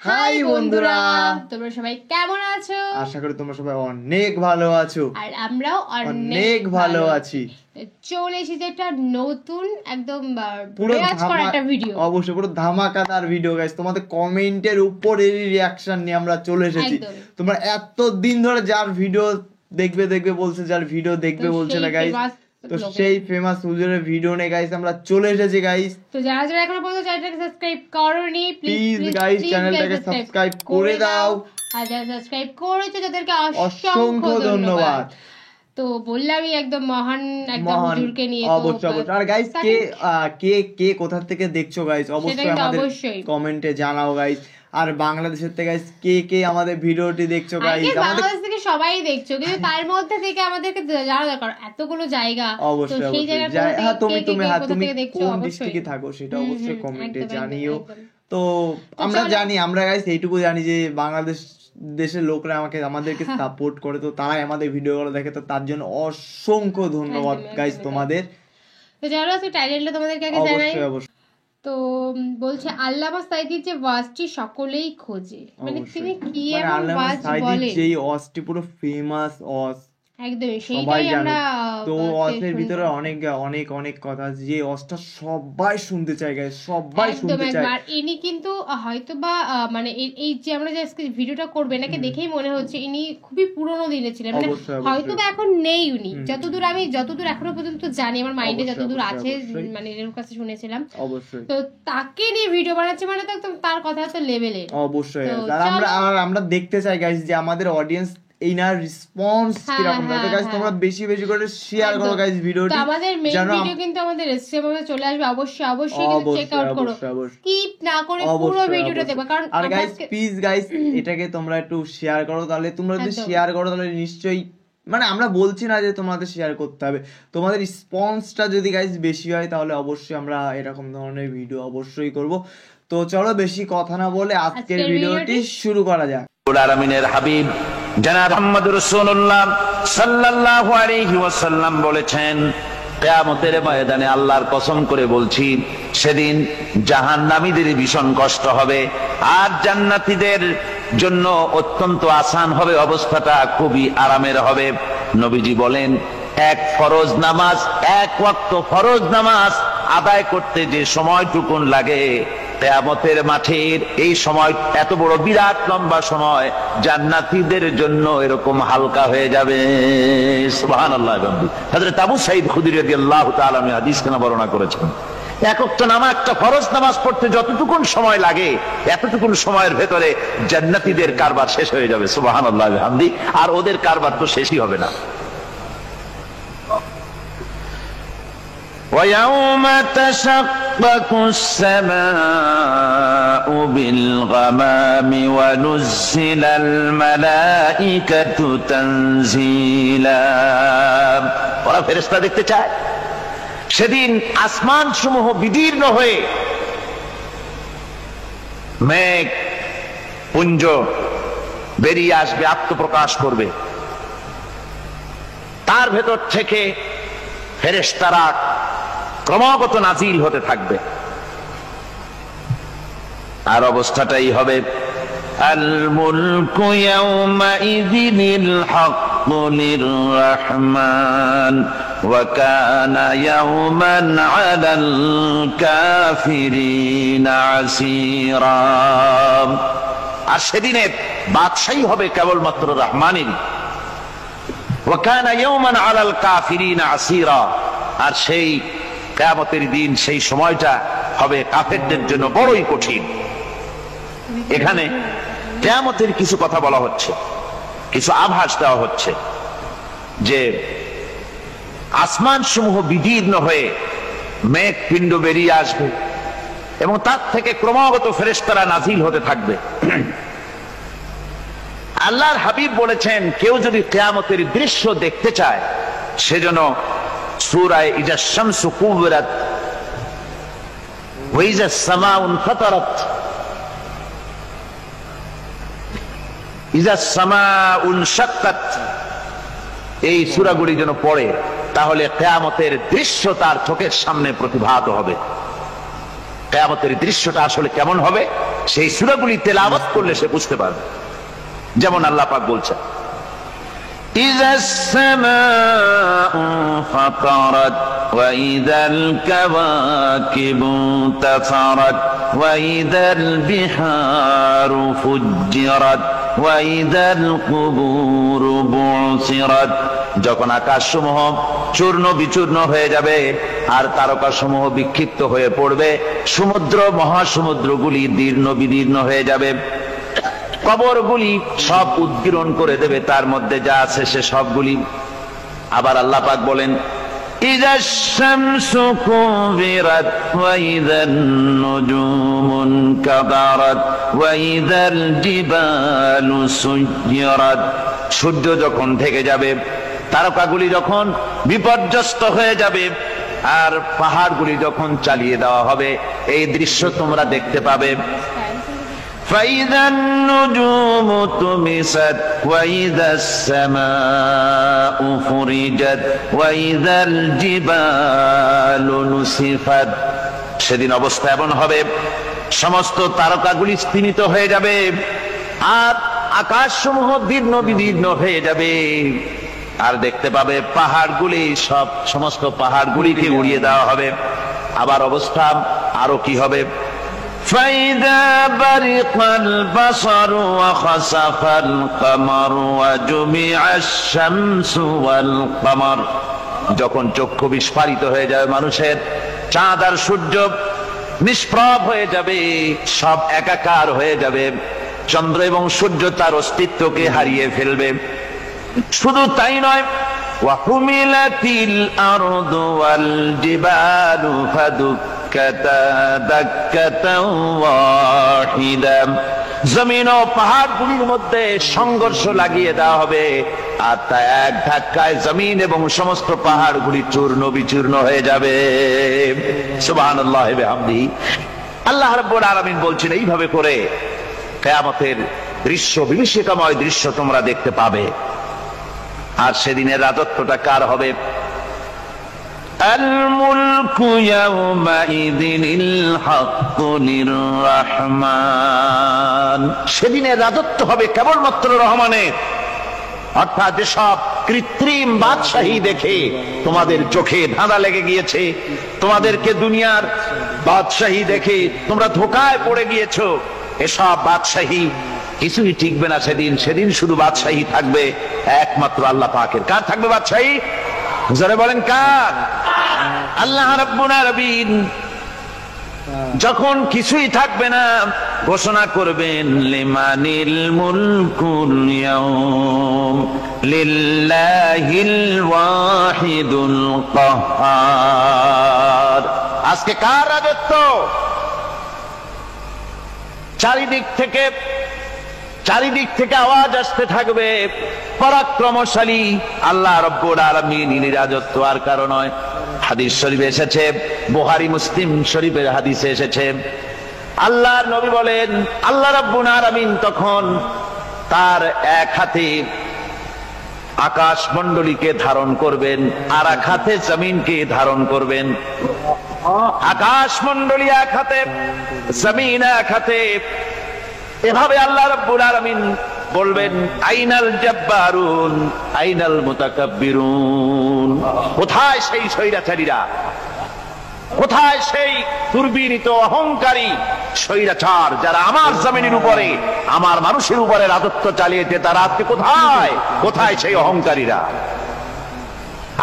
High বন্ধুরা, তোমরা সবাই কেমন আছো? আশা করি তোমরা সবাই অনেক ভালো আছো আর আমরাও অনেক ভালো আছি। চলে এসেছি একটা নতুন একদম পুরো একটা ভিডিও, অবশ্যই পুরো ধামাকাদার ভিডিও গাইস। তোমাদের কমেন্টের উপরের রিঅ্যাকশন নিয়ে আমরা চলে এসেছি। তোমরা এত দিন ধরে যার ভিডিও দেখবে বলছে, যার ভিডিও দেখবে বলছে না গাইস, তো সেই ফেমাস হুজুরের ভিডিও নিয়ে গাইস আমরা চলে এসেছি গাইস। তো যারা যারা এখনো পর্যন্ত চ্যানেলটাকে সাবস্ক্রাইব করোনি প্লিজ গাইস চ্যানেলটাকে সাবস্ক্রাইব করে দাও, আর যারা সাবস্ক্রাইব করেছো তাদেরকে অসংখ্য ধন্যবাদ। তো বললামই একদম মহান একটা হুজুরকে নিয়ে। অবশ্যই। আর গাইস কে কোথা থেকে দেখছো গাইস অবশ্যই আমাদের কমেন্টে জানাও গাইস। আর বাংলাদেশের থেকে গাইস কে আমাদের ভিডিওটি দেখছো গাইস? বাংলাদেশ থেকে সবাই দেখছো, কিন্তু তার মধ্যে থেকে আমাদেরকে জানা দরকার এতগুলো জায়গা। অবশ্যই তুমি কোন ডিস্ট্রিক্টে থাকো সেটা অবশ্যই কমেন্টে জানিও। তো আমরা জানি, আমরা গাইস এইটুকু জানি যে বাংলাদেশ দেশের লোকরা আমাদেরকে সাপোর্ট করে, তো তারাই আমাদের ভিডিওগুলো দেখে, তো তার জন্য অসংখ্য ধন্যবাদ গাইস তোমাদের। তো চলো আজকে টাইটেলটা তোমাদেরকে আগে জানাই। অবশ্যই। তো বলছে আল্লামা সাঈদীর যে ওয়াজটি সকলেই খোঁজে, মানে তিনি কি এমন ওয়াজ বলে, যেই ওয়াজটি পুরো ফেমাস ওয়াজ, একদমই সেইটাই আমরা। তো ওয়াজের ভিতরে অনেক কথা আছে, যে ওয়াজটা সবাই শুনতে চায় গাইস, সবাই শুনতে চায়। আর ইনি কিন্তু হয়তোবা মানে এই যে আমরা যে আজকে ভিডিওটা করব, এনাকে দেখেই মনে হচ্ছে ইনি খুবই পুরনো দিনে ছিলেন, মানে হয়তোবা এখন নেই উনি, যতদূর এখনো পর্যন্ত জানি, আমার মাইন্ডে যতদূর আছে, মানে এর কাছে শুনেছিলাম। অবশ্যই। তো তাকে নিয়ে ভিডিও বানাচ্ছে মানে তো একদম তার কথা তো লেভেলে। অবশ্যই। আর আমরা দেখতে চাই গাইস যে আমাদের অডিয়েন্স এইনার রেসপন্স কিরকম লাগে গাইস। তোমরা বেশি করে শেয়ার করো গাইস ভিডিওটি। তো আমাদের মেইন ভিডিও কিন্তু আমাদের এসএমএ চলে আসবে, অবশ্যই কিন্তু চেক আউট করো, স্কিপ না করে পুরো ভিডিওটা দেখো। কারণ আর গাইস প্লিজ গাইস এটাকে তোমরা একটু শেয়ার করো, তাহলে তোমরা যদি শেয়ার করো তাহলে নিশ্চয়ই, মানে আমরা বলছি না যে তোমাদের শেয়ার করতে হবে, তোমাদের রেসপন্সটা যদি গাইস বেশি হয় তাহলে অবশ্যই আমরা এরকম ধরনের ভিডিও অবশ্যই করব। তো চলো বেশি কথা না বলে আজকের ভিডিওটি শুরু করা যাক। আলামিনের হাবিব জনাব মুহাম্মদুর রাসূলুল্লাহ সাল্লাল্লাহু আলাইহি ওয়াসাল্লাম বলেছেন, কিয়ামতের ময়দানে আল্লাহর কসম করে বলছি, সেদিন জাহান্নামীদের ভীষণ কষ্ট হবে, আর জান্নাতীদের জন্য অত্যন্ত আসান হবে, অবস্থাটা খুবই আরামের হবে। নবীজি বলেন, এক ওয়াক্ত ফরজ নামাজ আদায় করতে যে সময়টুকুন লাগে, কিয়ামতের মাঠের এই সময় এত বড় বিরাট লম্বা সময় জান্নাতীদের জন্য এরকম হালকা হয়ে যাবে। সুবহানাল্লাহ। হযরত আবু সাঈদ খুদরী রাদিয়াল্লাহু তাআলা আনহু হাদিস কেন বর্ণনা করেছেন, এক ওয়াক্ত নামাজ, একটা ফরজ নামাজ পড়তে যতটুকুন সময় লাগে, এতটুকুন সময়ের ভেতরে জান্নাতীদের কারবার শেষ হয়ে যাবে। সুবহানাল্লাহ বিহামদি। আর ওদের কারবার তো শেষই হবে না। ويوم تشقق السماء بالغمام ونزل الملائكة تنزيلا। ওরা ফেরেশতা দেখতে চায়, সেদিন আসমান সমূহ বিদীর্ণ হয়ে মেঘ পুঞ্জ বেরিয়ে আসবে, আত্মপ্রকাশ করবে, তার ভেতর থেকে ফেরেশতারা ক্রমাগত নাজিল হতে থাকবে, আর অবস্থাটাই হবে আল মুলকু ইয়াউমাইযিনিল হাক্কু লিররহমান ওয়া কানা ইয়াওমান আলাল কাফিরিনা আসীরা। আর সেদিনে বাদশাহী হবে কেবলমাত্র রহমানের। ওয়া কানা ইয়াওমান আলাল কাফিরিনা আসীরা। আর সেই কিয়ামতের দিন, সেই সময়টা হবে কাফেরদের জন্য বড়ই কঠিন। এখানে কিয়ামতের কিছু কথা বলা হচ্ছে, কিছু আভাস দেওয়া হচ্ছে যে আসমান সমূহ বিদীর্ণ হয়ে মেঘ পিণ্ড বেরিয়ে আসবে এবং তার থেকে ক্রমাগত ফেরেশতারা নাজিল হতে থাকবে। আল্লাহর হাবিব বলেছেন, কেউ যদি কিয়ামতের দৃশ্য দেখতে চায় সেজন্য সূরা ইজা শামসু কুবিরাত ওয়া ইজা সামাউ ফাতারাত, ইজা সামাউ শাক্কাত, এই সূরাগুলি যেন পড়ে, তাহলে কিয়ামতের দৃশ্য তার চোখের সামনে প্রতিভাত হবে। কিয়ামতের দৃশ্যটা আসলে কেমন হবে সেই সূরাগুলি তেলাওয়াত করলে সে বুঝতে পারবে। যেমন আল্লাহ পাক বলছেন, إذا السماء انفطرت وإذا الكواكب انتثرت وإذا البحار فجرت وإذا القبور بعثرت। যখন আকাশসমূহ চূর্ণ বিচূর্ণ হয়ে যাবে আর তারকাসমূহ বিক্ষিপ্ত হয়ে পড়বে, সমুদ্র মহাসমুদ্রগুলি দীর্ণ বিদীর্ণ হয়ে যাবে, কবরগুলি সব উদ্গীরণ করে দেবে, তার মধ্যে যা আছে সে সবগুলি। আবার আল্লাহ পাক বলেন, ইযাশ শামসু কুবিরাত ওয়া ইযান নুজুমু কাদারাত ওয়া ইযাল জিবালু সুয়্যিরাত। সূর্য যখন ঢেকে যাবে, তারকাগুলি যখন বিপর্যস্ত হয়ে যাবে, আর পাহাড়গুলি যখন চালিয়ে দেওয়া হবে, এই দৃশ্য তোমরা দেখতে পাবে। فإذا النجوم طمست وإذا السماء فرجت وإذا الجبال نسفت। সেদিন অবস্থা এমন হবে, সমস্ত তারকাগুলি স্তিমিত হয়ে যাবে আর আকাশসমূহ দীর্ণ বিদীর্ণ হয়ে যাবে, আর দেখতে পাবে পাহাড়গুলি সমস্ত পাহাড়গুলিকে উড়িয়ে দেওয়া হবে। আবার অবস্থা আরো কি হবে, فإذا برق البصر وخسف القمر وجمع الشمس والقمر। যখন চক্ষু বিস্ফারিত হয়ে যাবে মানুষের, চাঁদ আর সূর্য নিষ্প্রভ হয়ে যাবে, সব একাকার হয়ে যাবে, চন্দ্র এবং সূর্য তার অস্তিত্বকে হারিয়ে ফেলবে। শুধু তাই নয়, ওয়াহুমিলাতিল আরদু ওয়াল জিবালু ফাদুক্কাতা দাক্কাতাও ওয়াহিদা। জমিন ও পাহাড়গুলির মধ্যে সংঘর্ষ লাগিয়ে দেওয়া হবে, আর তা এক ধাক্কায় জমিন এবং সমস্ত পাহাড়গুলি চূর্ণ বিচূর্ণ হয়ে যাবে। সুবহানাল্লাহি ওয়া বিহামদিহি। আল্লাহ রাব্বুল আলামিন বলছেন, এইভাবে করে কিয়ামতের দৃশ্য, বিভীষিকাময় দৃশ্য তোমরা দেখতে পাবে। আর সেদিনের রাজত্বটা কার হবে? আল মুলকু ইয়াউমাইযিনিল হাক্কু লির-রাহমান। সেদিনের রাজত্ব হবে কেবলমাত্র রহমানের। অর্থাৎ যেসব কৃত্রিম বাদশাহী দেখে তোমাদের চোখে ধাঁধা লেগে গিয়েছে, তোমাদেরকে দুনিয়ার বাদশাহী দেখে তোমরা ধোঁকায় পড়ে গিয়েছো, এসব বাদশাহী কিছুই টিকবে না সেদিন। সেদিন শুধু বাদশাহী থাকবে একমাত্র আল্লাহ পাকের। কার থাকবে বাদশাহী? জোরে বলেন কার? আল্লাহ রাব্বুল আলামিন যখন কিছুই থাকবে না, ঘোষণা করবেন, লিমানিল মুলকুল ইয়াউম লিল্লাহিল ওয়াহিদুল কাহ্হার। আজকে কার রাজত্ব? চারিদিক থেকে আওয়াজ আসতে থাকবে, পরাক্রমশালী আল্লাহ রাব্বুল আলামিনের রাজত্ব আর কারো নয়। হাদিস শরীফে এসেছে, বুখারী মুসলিম শরীফের হাদিসে এসেছে, আল্লাহর নবী বলেন, আল্লাহ রাব্বুল আলামিন তখন তার এক হাতে আকাশ মণ্ডলীকে ধারণ করবেন, আর এক হাতে জমিনকে ধারণ করবেন। আকাশ মণ্ডলী এক হাতে, জমিন এক হাতে। এভাবে আল্লাহ রাব্বুল আলামিন বলবেন, আইনাল জাব্বারুন আইনাল মুতাকাব্বিরুন। কোথায় সেই স্বৈরাচারীরা? কোথায় সেই দুর্বিনীত অহংকারী স্বৈরাচার যারা আমার জমিনের উপরে, আমার মানুষের উপরে রাজত্ব চালিয়েছে? তারা আজকে কোথায়? কোথায় সেই অহংকারীরা?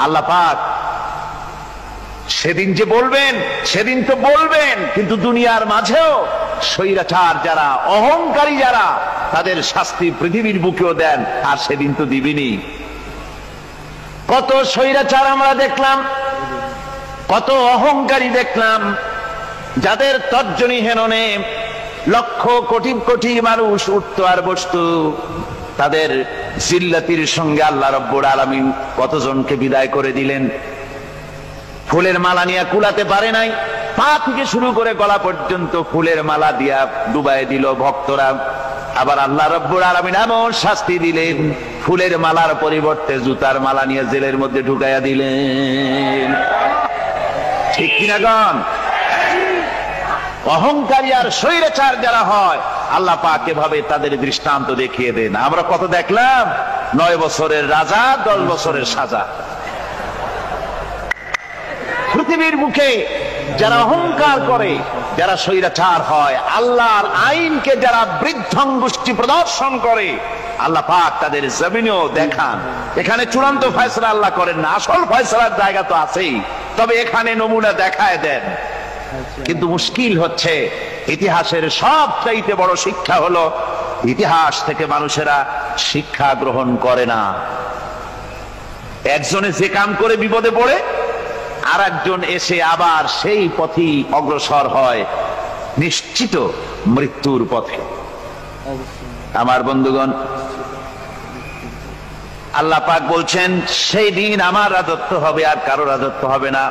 আল্লাহ পাক সেদিন যে বলবেন, সেদিন তো বলবেন, কিন্তু দুনিয়ার মাঝেও স্বৈরাচার যারা, অহংকারী যারা, তাদের শাস্তি পৃথিবীর বুকেও দেন, আর সেদিন তো দিবেনই। কত স্বৈরাচার আমরা দেখলাম, কত অহংকারী দেখলাম, যাদের তর্জনী হেননে লক্ষ কোটি কোটি মানুষ উঠতো আর বসতো। তাদের জিল্লাতির সঙ্গে আল্লাহ রাব্বুল আলামিন কতজনকে বিদায় করে দিলেন। ফুলের মালা নিয়ে কুলাতে পারে নাই, পা থেকে শুরু করে গলা পর্যন্ত ফুলের মালা দিয়া ডুবাই দিল ভক্তরা। আবার আল্লাহ রাব্বুল আলামিন এমন শাস্তি দিলেন, ফুলের মালার পরিবর্তে জুতার মালা নিয়ে জেলের মধ্যে ঢুকাইয়া দিলেন। ঠিক কিনা গণ? অহংকারী আর স্বৈরাচার যারা হয়, আল্লাহ পাক এভাবে তাদের দৃষ্টান্ত দেখিয়ে দেন। আমরা কত দেখলাম, 9 বছরের রাজা 10 বছরের সাজা। পৃথিবীর মুখে যারা অহংকার করে, যারা স্বৈরাচার হয়, আল্লাহর আইনকে যারা বৃদ্ধাঙ্গুষ্টি প্রদর্শন করে, আল্লাহ পাক তাদের জমিনেও দেখান। এখানে চূড়ান্ত ফয়সালা আল্লাহ করেন না, আসল ফয়সালার জায়গা তো আছেই, তবে এখানে নমুনা দেখায় দেন। কিন্তু মুশকিল হচ্ছে, ইতিহাসের সবচাইতে বড় শিক্ষা হলো ইতিহাস থেকে মানুষেরা শিক্ষা গ্রহণ করে না। একজনে যে কাম করে বিপদে পড়ে, আর একজন এসে আবার সেই পথেই অগ্রসর হয়, নিশ্চিত মৃত্যুর পথে। আমার বন্ধুগণ, আল্লাহ পাক বলছেন সেই দিন আমার রাজত্ব হবে, আর কারো রাজত্ব হবে না।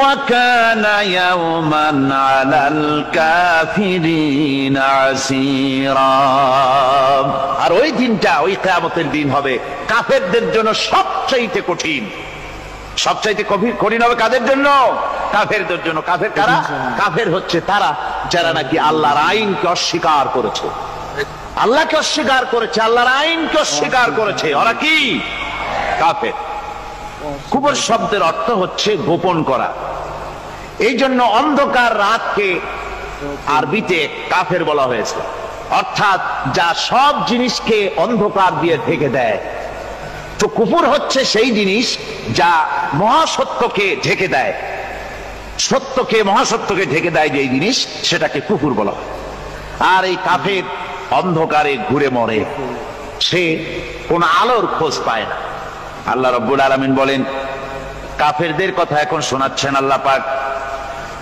وَكَانَ يَوْمًا عَلَى الْكَافِرِينَ عَسِيرًا। আর ওই দিনটা, ওই কিয়ামতের দিন হবে কাফেরদের জন্য সবচাইতে কঠিন। সবচাইতে কঠিন হবে কাদের জন্য? কাফেরদের জন্য। কাফের কারা? কাফের হচ্ছে তারা যারা নাকি আল্লাহর আইনকে অস্বীকার করেছে, আল্লাহকে অস্বীকার করেছে, আল্লাহর আইনকে অস্বীকার করেছে। ওরা কি? কাফের। কুফর শব্দের অর্থ হচ্ছে গোপন করা। এই জন্য অন্ধকার রাতকে আরবিতে কাফের বলা হয়েছে, অর্থাৎ যা সব জিনিসকে অন্ধকার দিয়ে ঢেকে দেয়। তো কুফর হচ্ছে সেই জিনিস যা মহাসত্যকে ঢেকে দেয়, সত্যকে, মহাসত্যকে ঢেকে দেয় যে জিনিস, সেটাকে কুফর বলা হয়। আর এই কাফের অন্ধকারে ঘুরে মরে, সে কোন আলোর খোঁজ পায় না। আল্লাহ রাব্বুল আলামিন বলেন, কাফেরদের কথা এখন শোনাচ্ছেন আল্লাহ পাক,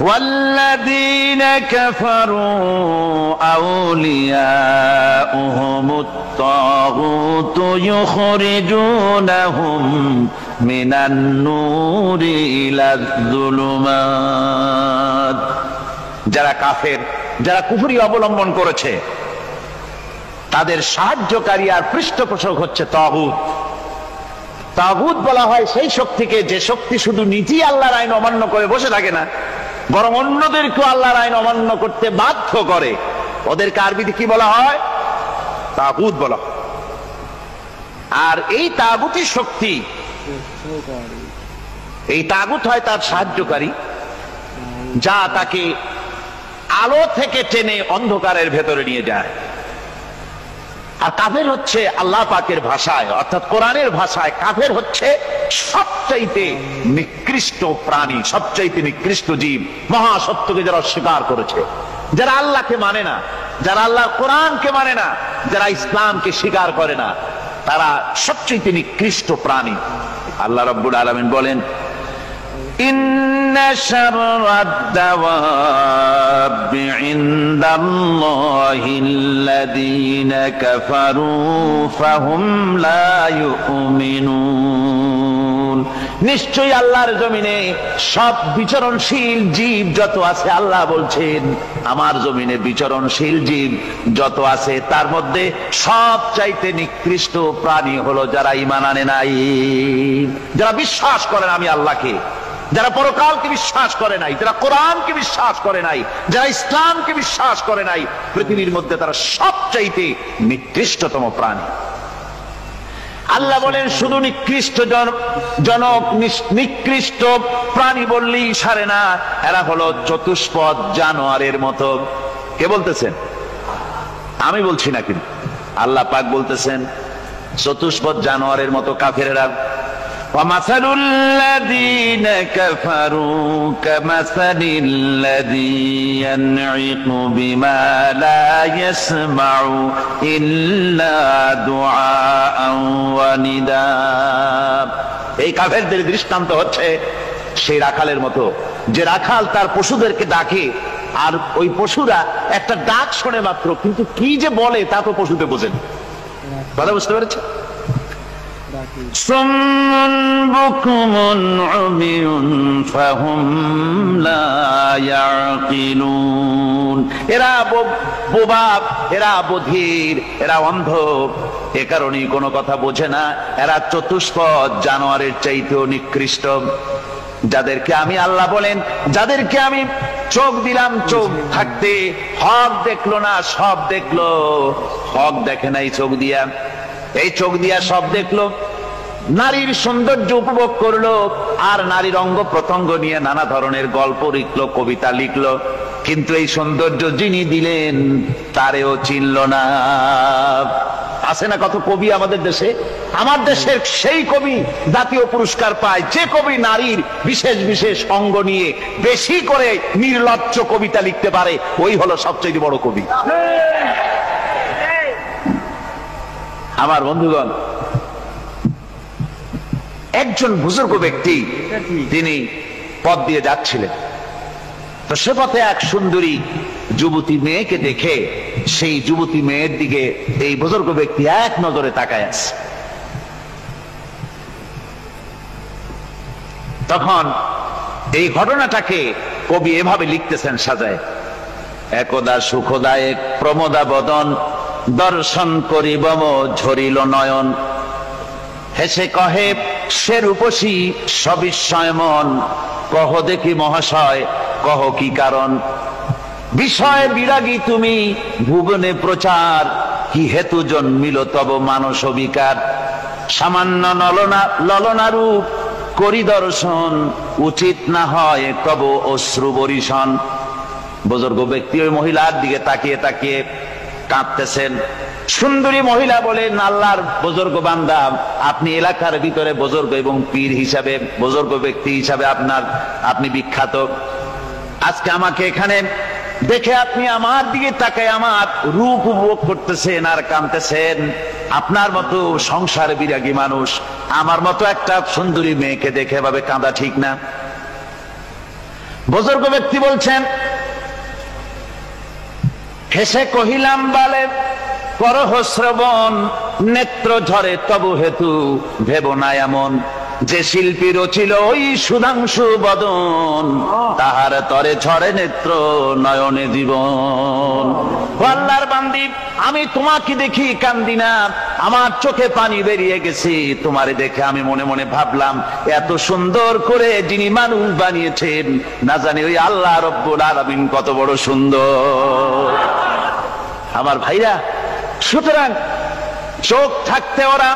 ওয়াল্লাযীনা কাফারু আউলিয়াউহুমুত তাগুতু ইউখরিজুনাহুম মিনান নূরি ইলায যুলুমাত। যারা কাফের, যারা কুফরি অবলম্বন করেছে, তাদের সাহায্যকারী আর পৃষ্ঠপোষক হচ্ছে তাগুত। তাগুত বলা হয় সেই শক্তিকে, যে শক্তি শুধু নিজেই আল্লাহর আইন অমান্য করে বসে থাকে না, বরং অন্যদেরকেও আল্লাহর আইন অমান্য করতে বাধ্য করে। ওদেরকে আরবিতে কি বলা হয়? তাগুত বলা হয়। আর এই তাগুতি শক্তি, এই তাগুত হয় তার সাহায্যকারী, যা তাকে আলো থেকে টেনে অন্ধকারের ভেতরে নিয়ে যায়। আর কাফের হচ্ছে আল্লাহ পাকের ভাষায়, অর্থাৎ কোরআনের ভাষায়, কাফের হচ্ছে সবচাইতে নিকৃষ্ট প্রাণী, সবচাইতে নিকৃষ্ট জীব। মহাসত্যকে যারা অস্বীকার করেছে, যারা আল্লাহকে মানে না, যারা আল্লাহর কোরআনকে মানে না, যারা ইসলামকে স্বীকার করে না, তারা সবচাইতে নিকৃষ্ট প্রাণী। আল্লাহ রাব্বুল আলামিন বলেন, ইন্না শাররাদ দাওয়াবি ইনদাল্লাহিল্লাযীনা কাফারু ফাহুম লা ইউমিনুন। নিশ্চয়ই আল্লাহর জমিনে সব বিচরণশীল জীব যত আছে, আল্লাহ বলছেন আমার জমিনে বিচরণশীল জীব যত আছে, তার মধ্যে সবচাইতে নিকৃষ্ট প্রাণী হলো যারা ঈমান আনে নাই, যারা বিশ্বাস করেন আমি আল্লাহকে, যারা পরকালকে বিশ্বাস করে নাই, যারা কোরআনকে বিশ্বাস করে নাই, যারা ইসলামকে বিশ্বাস করে নাই, পৃথিবীর মধ্যে তারা সবচাইতে নিকৃষ্টতম প্রাণী। আল্লাহ বলেন শুধু নিকৃষ্ট জনক, নিকৃষ্ট প্রাণী বললেই সারে না, এরা হলো চতুষ্পদ জানোয়ারের মতো। কে বলতেছেন? আমি বলছি না, কিন্তু আল্লাহ পাক বলতেছেন চতুষ্পদ জানোয়ারের মতো কাফেরেরা। وَمَثَلُ الَّذِينَ كَفَرُوا كَمَثَلِ الَّذِي يَنْعِقُ بِمَا لَا يَسْمَعُ إِلَّا دُعَاءً وَنِدَاءً। এই কাফেরদের দৃষ্টান্ত হচ্ছে সেই রাখালের মতো, যে রাখাল তার পশুদেরকে ডাকে, আর ওই পশুরা একটা ডাক শোনে মাত্র, কিন্তু কি যে বলে তা তো পশুতে বোঝেন। কথা বুঝতে পেরেছে? সুম্মুন বুকুমুন উমিয়ুন ফাহুম লা ইয়াকিলুন। এরা বোবা, এরা বধির, এরা অন্ধ, এ কারণেই কোনো কথা বোঝে না। এরা চতুষ্পদ জানোয়ারের চাইতেও নিকৃষ্ট। যাদেরকে আমি আল্লাহ বলেন, যাদেরকে আমি চোখ দিলাম, চোখ থাকতে হক দেখলো না, সব দেখলো। হক দেখে নাই চোখ দিয়া, এই চোখ দিয়া সব দেখলো। নারীর সৌন্দর্য উপভোগ করলো, আর নারীর অঙ্গ প্রত্যঙ্গ নিয়ে নানা ধরনের গল্প লিখলো, কবিতা লিখলো। কিন্তু এই সৌন্দর্য যিনি দিলেন তারেও চিনল না। আছে না কত কবি আমাদের দেশে? আমার দেশের সেই কবি জাতীয় পুরস্কার পায় যে কবি নারীর বিশেষ বিশেষ অঙ্গ নিয়ে বেশি করে নির্লজ্জ কবিতা লিখতে পারে, ওই হলো সবচেয়ে বড় কবি। আমার বন্ধুগণ, একজন বুজুর্গ ব্যক্তি তিনি পথ দিয়ে যাচ্ছিলেন, তো সে পথে এক সুন্দরী যুবতী মেয়েকে দেখে সেই যুবতী মেয়ের দিকে এই বুজুর্গ ব্যক্তি এক নজরে তাকায় আছে। তখন এই ঘটনাটাকে কবি এভাবে লিখতেছেন সাজায়: একদা সুখদায়ক প্রমোদা বদন, দর্শন করিব ঝরিল নয়ন, হেসে কহে সে রূপসী সবিস্ময় মন, কহ দেখি মহাশয় কহ কি কারণ, বিষয় বিরাগী তুমি ভুবনে প্রচার, কি হেতু জন্মিল তব মানস বিকার, সামান্য ললনা রূপ করি দর্শন, উচিত না হয় তব অশ্রু বরিশন। বুজুর্গ ব্যক্তি ওই মহিলার দিকে তাকিয়ে তাকিয়ে কাঁদতেছেন। সুন্দরী মহিলা বলেন, আল্লাহর বুজুর্গ বান্দা, আপনি এলাকার ভিতরে বুজুর্গ এবং পীর হিসাবে, বুজুর্গ ব্যক্তি হিসাবে আপনি বিখ্যাত। আজকে আমাকে এখানে দেখে আপনি আমার দিকে তাকায় আমার রূপ উপভোগ করতেছেন আর কাঁদতেছেন। আপনার মতো সংসার বিরাগী মানুষ আমার মতো একটা সুন্দরী মেয়েকে দেখে এভাবে কাঁদা ঠিক না। বুজুর্গ ব্যক্তি বলছেন, হেসে কহিলাম বালে করহ শ্রবণ, নেত্র ঝরে তবু হেতু ভেব না এমন, যে শিল্পী রচিল ওই সুধাংশু বদন, তাহার তরে ঝরে নেত্র নয়নে জীবন। আল্লাহর বান্দি, আমি তোমাকে দেখি কান্দি না, আমার চোখে পানি বেরিয়ে গেছে। তোমারে দেখে আমি মনে মনে ভাবলাম, এত সুন্দর করে যিনি মানুষ বানিয়েছেন, না জানি ওই আল্লাহ রব্বুল আলামিন কত বড় সুন্দর। আমার ভাইরা, সুতরাং চোখ থাকতে ওরা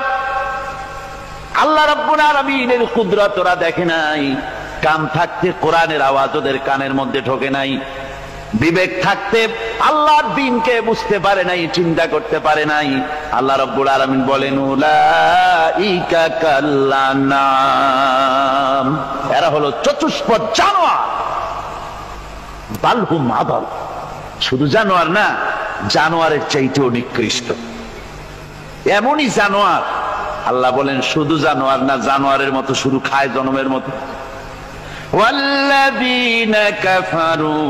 আল্লাহ রাব্বুল আলামিনের কুদরত ওরা দেখে নাই, কান থাকতে কোরআনের আওয়াজ ওদের কানের মধ্যে ঢোকে নাই, বিবেক থাকতে আল্লাহর দ্বীনকে বুঝতে পারে নাই, চিন্তা করতে পারে নাই। আল্লাহ রাব্বুল আলামিন বলেন, উলাইকা কাল্লানাম, এরা হলো চতুষ্পদ জানোয়ার, বালহুম আদাল, শুধু জানোয়ার না, জানোয়ারের চাইতেও নিকৃষ্ট। এমনই জানোয়ার, আল্লাহ বলেন শুধু জানোয়ার না, জানোয়ারের মতো শুধু খায় জনমের মতো। والذين كفروا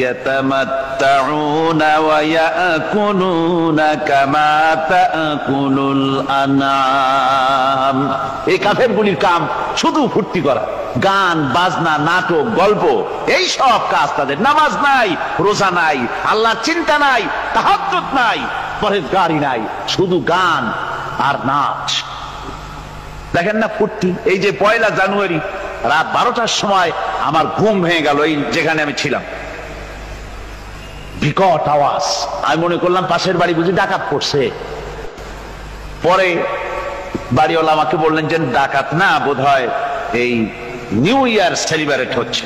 يتمتعون ويأكلون كما تأكل الأنعام। এই কাফেরগুলির কাম শুধু ফুর্তি করা, গান বাজনা, নাটক, গল্প, এই সব কাজ তাদের। নামাজ নাই, রোজা নাই, আল্লাহর চিন্তা নাই, তাহাজ্জুদ নাই, পরহেজগারি নাই, শুধু গান আর নাচ। দেখেন না ফুর্তি। এই যে 1 জানুয়ারি রাত 12টার সময় আমার ঘুম ভেঙে গেল, এই যেখানে আমি ছিলাম, বিকট আওয়াজ। আমি মনে করলাম পাশের বাড়ি বুঝি ডাকাত পড়ছে। পরে বাড়িওয়ালা আমাকে বললেন যে ডাকাত না, বোধহয় এই নিউ ইয়ার সেলিব্রেট হচ্ছে,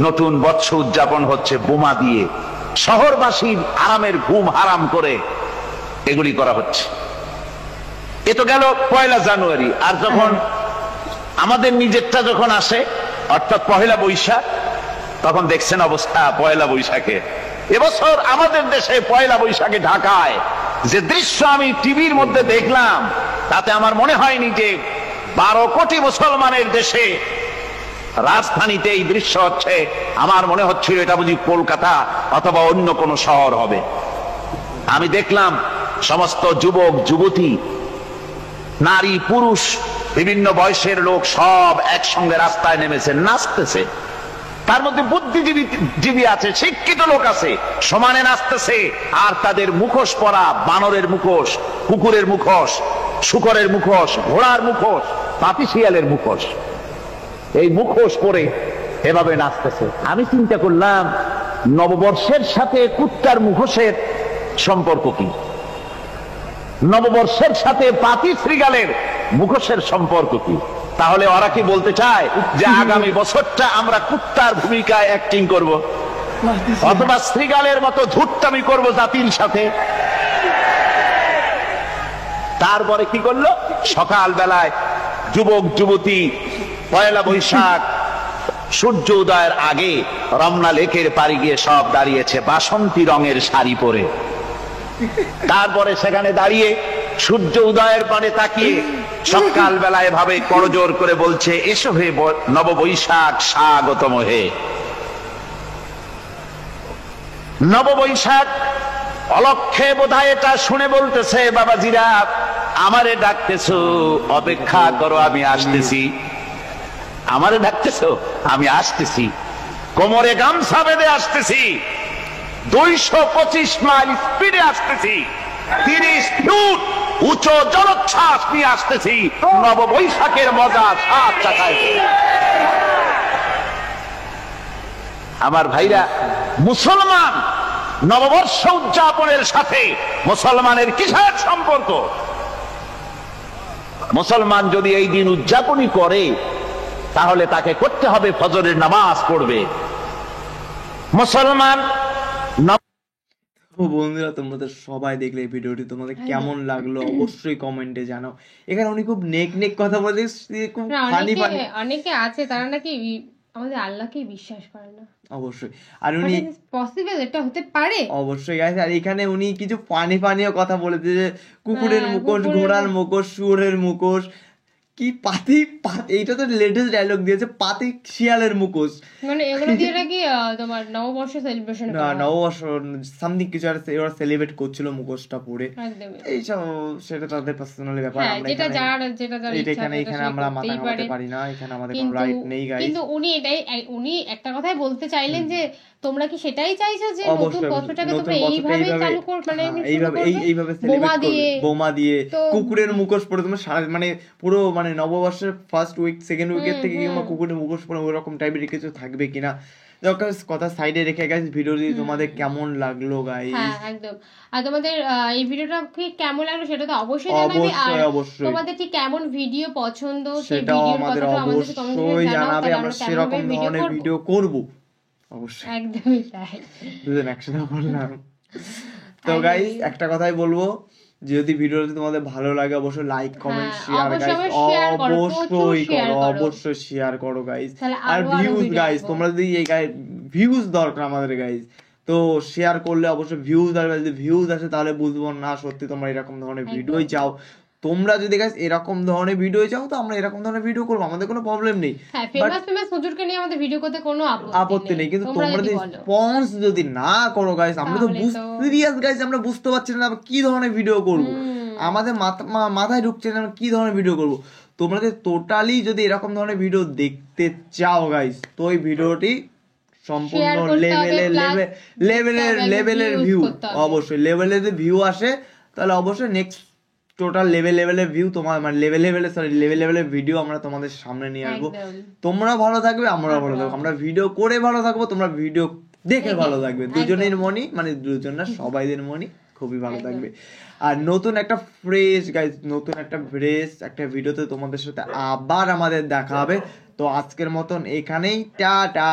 নতুন বৎসর উদযাপন হচ্ছে বোমা দিয়ে, শহরবাসীর আরামের ঘুম হারাম করে এগুলি করা হচ্ছে। এ তো গেল 1 জানুয়ারি। আর যখন আমাদের নিজেরটা যখন আসে, অর্থাৎ 1 বৈশাখ, তখন দেখছেন অবস্থা 1 বৈশাখে। এবছর আমাদের দেশে 1 বৈশাখে ঢাকায় যে দৃশ্য আমি টিভির মধ্যে দেখলাম, তাতে আমার মনে হয়নি যে 12 কোটি মুসলমানের দেশে রাজধানীতে এই দৃশ্য হচ্ছে। আমার মনে হচ্ছিল এটা বুঝি কলকাতা অথবা অন্য কোনো শহর হবে। আমি দেখলাম সমস্ত যুবক যুবতী, নারী পুরুষ, বিভিন্ন বয়সের লোক সব একসঙ্গে রাস্তায় নেমেছে, নাচতেছে। তার মধ্যে বুদ্ধিজীবী আছে, শিক্ষিত লোক আছে, সমানে নাচতেছে। আর তাদের মুখোশ পরা, বানরের মুখোশ, কুকুরের মুখোশ, শূকরের মুখোশ, ঘোড়ার মুখোশ, পাতি শিয়ালের মুখোশ, এই মুখোশ পরে এভাবে নাচতেছে। আমি চিন্তা করলাম নববর্ষের সাথে কুত্তার মুখোশের সম্পর্ক কি? নববর্ষের সাথে পাতি শ্রীগালের মুখোশের সম্পর্ক কি? তাহলে ওরা কি বলতে চায় যে আগামী বছরটা আমরা কুত্তার ভূমিকায় অ্যাক্টিং করব, অথবা শ্রীগালের মতো ধূর্তামি করব জাতির সাথে? তারপরে কি করলো? সকাল বেলায় যুবক যুবতী পয়লা বৈশাখ সূর্য উদয়ের আগে রমনা লেকের পাড়ি গিয়ে সব দাঁড়িয়েছে বাসন্তী রঙের শাড়ি পরে। তারপরে সেখানে দাঁড়িয়ে সূর্য উদয়ের পানে তাকিয়ে সকাল বেলায় ভাবে করজোর করে বলছে, এসো হে নববৈশাখ স্বাগতম হে। নববৈশাখ অলক্ষে বোধহয় এটা শুনে বলতেছে, বাবাজিরা আমারে ডাকতেছো, অপেক্ষা করো আমি আসতেছি। আমারে ডাকতেছো, আমি আসতেছি, কোমরে গামছা বেঁধে আসতেছি, 225 মাইল স্পিডে আসতেছি, 30 ফুট উঁচু জলোচ্ছ্বাস নিয়ে আসতেছি, নববৈশাখের মজা সাত চাকায়। আমার ভাইরা, মুসলমান নববর্ষ উদযাপনের সাথে মুসলমানের কিসের সম্পর্ক? মুসলমান যদি এই দিন উদযাপনই করে তাহলে তাকে করতে হবে ফজরের নামাজ পড়বে। মুসলমান বন্ধুরা, তোমরা সবাই দেখলে এই ভিডিওটি, তোমাদের কেমন লাগলো অবশ্যই কমেন্টে জানাও। এখানে উনি খুব নেক কথা বলে, খুব ফানি ফানি। অনেকে আছে তারা নাকি আমাদের আল্লাহকে বিশ্বাস করে না। অবশ্যই। আর উনি পসিবল এটা হতে পারে? অবশ্যই গাইস। আর এখানে উনি কিছু ফানিও কথা বলেছে, যে কুকুরের মুখোশ, ঘোড়ার মুখোশ, শুয়োরের মুখোশ, কি পাতি, এইটা তো লেটেস্ট ডায়লগ দিয়েছে, পাতি শিয়ালের মুখোশ। মানে এগুলো দিয়ে নাকি তোমার নববর্ষ সেলিব্রেশন, না নববর্ষ সামথিং কিছু আর ওরা সেলিব্রেট করছিল মুখোশটা পরে। এইসব সেটা তাদের পার্সোনাল ব্যাপার। আমরা যেটা এখানে আমরা মাথা ঘামাতে পারি না, এখানে আমাদের কোনো রাইট নেই গাইস। কিন্তু উনি একটা কথাই বলতে চাইলেন যে তোমরা কি সেটাই চাইছো যে নতুন বছরটাকে তোমরা এইভাবে চালু করবে, মানে এইভাবে সেলিব্রেট করবে বোমা দিয়ে, কুকুরের মুখোশ পরে তোমরা মানে পুরো মানে নববর্ষের ফার্স্ট উইক সেকেন্ড উইকের থেকে কিংবা কুকুরের মুখোশ পরে ওরকম টাইপের কিছু থাকবে কিনা কথা সাইডে রেখে গাইস, ভিডিওটি তোমাদের কেমন লাগলো গাইস? হ্যাঁ একদম। আর তোমাদের এই ভিডিওটা কি কেমন লাগলো সেটা তো অবশ্যই জানাবে। আর তোমাদের ঠিক কেমন ভিডিও পছন্দ সেটাও আমাদের অবশ্যই জানাবে, আমরা সেরকম ধরনের ভিডিও করব অবশ্যই। একদমই তাই, দুজন একসাথে বললাম। তো গাইস একটা কথাই বলবো, যদি ভিডিওটি তোমাদের ভালো লাগে অবশ্যই লাইক কমেন্ট শেয়ার গাইস, অবশ্যই শেয়ার করো গাইস। আর ভিউজ গাইস, তোমরা যদি এই ভিউজ দরকার আমাদের গাইস, তো শেয়ার করলে অবশ্যই ভিউজ আসবে। যদি ভিউজ আসে তাহলে বুঝবো না সত্যি তোমরা এরকম ধরনের ভিডিওই চাও। তোমরা যদি গাইস এরকম ধরনের ভিডিও চাও তো আমরা এরকম ধরনের ভিডিও করবো, আমাদের কোনো প্রবলেম নেই। ফেমাস হুজুরকে নিয়ে আমাদের ভিডিও করতে কোনো আপত্তি নেই। কিন্তু তোমরা যদি রেসপন্স যদি না করো গাইস, আমরা তো সিরিয়াস গাইস, আমরা বুঝতে পারছি না কি ধরনের ভিডিও করব, আমাদের মাথায় ঢুকছে না কি ধরনের ভিডিও করব। তোমরা টোটালি যদি এরকম ধরনের ভিডিও দেখতে চাও গাইস, তো এই ভিডিওটি সম্পূর্ণ লেভেলের ভিউ, অবশ্যই লেভেলের ভিউ আসে তাহলে অবশ্যই নেক্সট টোটাল লেভেলের ভিউ তোমার মানে লেভেলের ভিডিও আমরা তোমাদের সামনে নিয়ে আসবো। তোমরা ভালো থাকবে, আমরাও ভালো থাকবো, আমরা ভিডিও করে ভালো থাকবো, তোমরা ভিডিও দেখে ভালো থাকবে। দুজনের মনই মানে দুজন না সবাইদের মনই খুবই ভালো থাকবে। আর নতুন একটা ফ্রেশ গাইস, নতুন একটা ফ্রেশ একটা ভিডিওতে তোমাদের সাথে আবার আমাদের দেখা হবে। তো আজকের মতন এখানেই, টাটা।